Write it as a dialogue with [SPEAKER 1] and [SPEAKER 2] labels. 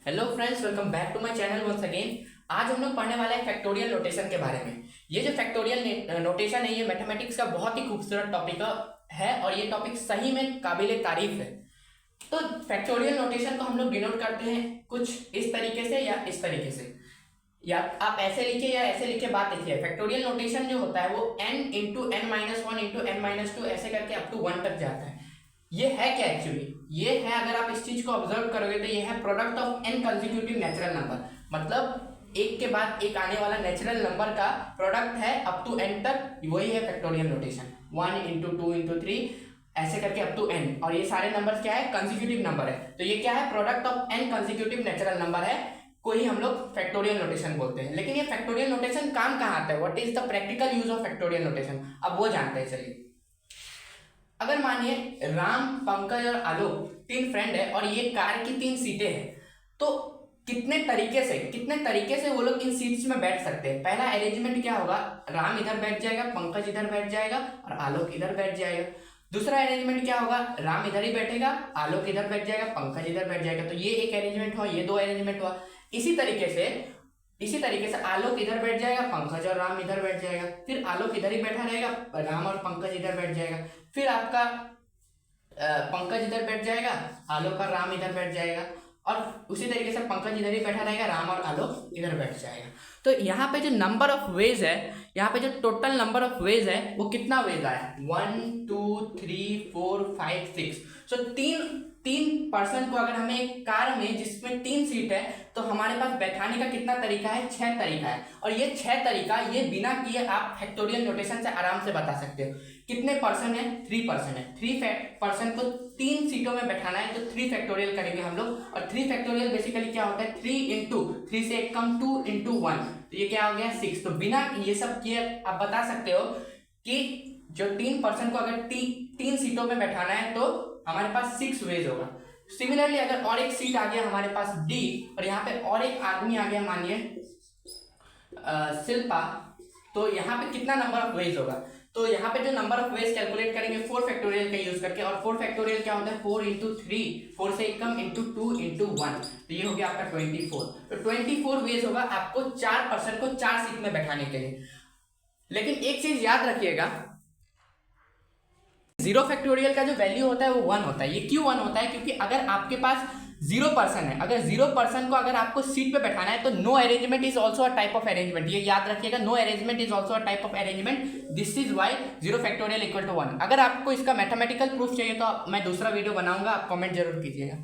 [SPEAKER 1] Hello friends, welcome back to my channel once again. आज हम लोग पढ़ने वाले हैं फैक्टोरियल नोटेशन के बारे में। ये जो फैक्टोरियल नोटेशन है, ये मैथमेटिक्स का बहुत ही खूबसूरत टॉपिक है और ये टॉपिक सही में काबिले तारीफ है। तो फैक्टोरियल नोटेशन को हम लोग डिनोट करते हैं कुछ इस तरीके से या इस तरीके से, या आप ऐसे लिखिए या ऐसे लिखे, बात लिखिए। फैक्टोरियल नोटेशन जो होता है वो n into n minus one into n minus two ऐसे करके अप टू 1 तक जाता है। ये है क्या एक्चुअली? ये है, अगर आप इस चीज को ऑब्जर्व करोगे तो ये है product of n consecutive natural number. मतलब एक के बाद एक आने वाला नेचुरल नंबर का प्रोडक्ट है अप टू n तक, वही है फैक्टोरियल नोटेशन। 1 इंटू 2 इंटू 3 ऐसे करके अप टू n, और ये सारे नंबर्स क्या है? कंसेक्यूटिव नंबर है। तो ये क्या है? Product of n consecutive natural number है, को ही हम लोग फैक्टोरियल नोटेशन बोलते हैं। लेकिन ये फैक्टोरियल नोटेशन काम कहाँ आता है? What is the practical use of factorial notation, अब वो जानते हैं। चलिए, अगर मानिए राम, पंकज और आलोक 3 फ्रेंड है और ये कार की 3 सीटें हैं, तो कितने तरीके से वो लोग इन सीट्स में बैठ सकते हैं? पहला अरेंजमेंट क्या होगा? राम इधर बैठ जाएगा, पंकज इधर बैठ जाएगा और आलोक इधर बैठ जाएगा। दूसरा अरेंजमेंट क्या होगा? राम इधर ही बैठेगा, आलोक इधर बैठ जाएगा, पंकज इधर बैठ जाएगा। तो ये एक अरेंजमेंट हुआ, ये 2 अरेंजमेंट हुआ। इसी तरीके से आलोक इधर बैठ जाएगा, पंकज और राम इधर बैठ जाएगा। फिर आलोक इधर ही बैठा रहेगा, राम और पंकज इधर बैठ जाएगा। फिर आपका पंकज इधर बैठ जाएगा, आलोक और राम इधर बैठ जाएगा। और उसी तरीके से पंकज इधर ही बैठा रहेगा, राम और आलोक इधर बैठ जाएगा। तो यहाँ पे जो नंबर ऑफ वेज है, यहाँ पे जो टोटल नंबर ऑफ वेज है वो कितना वेज आया? 1 2 3 4 5 6। सो तीन पर्सन को अगर हमें एक कार में जिसमें 3 सीट है, तो हमारे पास बैठाने का कितना तरीका है? 6 तरीका है। और ये 6 तरीका ये बिना किए आप फैक्टोरियल नोटेशन से आराम से बता सकते हो। कितने पर्सन है? 3 पर्सन है। 3 पर्सन को 3 सीटों में बैठाना है, तो 3 फैक्टोरियल करेंगे हम लोग। और 3 फैक्टोरियल बेसिकली क्या होता है? 3 इंटू 3 से एक कम 2 इंटू 1, तो ये क्या हो गया? 6। तो बिना ये सब किए आप बता सकते हो कि जो 3 पर्सन को अगर 3 सीटों में बैठाना है तो हमारे पास 6 वेज होगा। सिमिलरली अगर और एक सीट आ गया हमारे पास डी, और यहाँ पे और एक आदमी आ गया, मानिए शिल्पा, तो यहाँ पे कितना नंबर ऑफ वेज होगा? तो यहाँ पे जो नंबर ऑफ वेज कैलकुलेट करेंगे 4 फैक्टोरियल का यूज करके। और 4 फैक्टोरियल क्या होता है? 4 इंटू 3, 4 से एक कम, इंटू 2 इंटू 1, तो ये हो गया आपका 24। तो 24 वेज होगा आपको 4 पर्सन को 4 सीट में बैठाने के लिए। लेकिन एक चीज याद रखिएगा, 0 फैक्टोरियल का जो वैल्यू होता है वो 1 होता है। ये क्यों 1 होता है? क्योंकि अगर आपके पास 0 पर्सन है, अगर 0 पर्सन को अगर आपको सीट पे बैठाना है, तो no arrangement is also a type of arrangement. ये याद रखिएगा, no arrangement is also a type of arrangement. This is why 0 factorial equal to 1। अगर आपको इसका मैथमेटिकल प्रूफ चाहिए तो मैं दूसरा वीडियो बनाऊंगा, आप कमेंट जरूर कीजिएगा।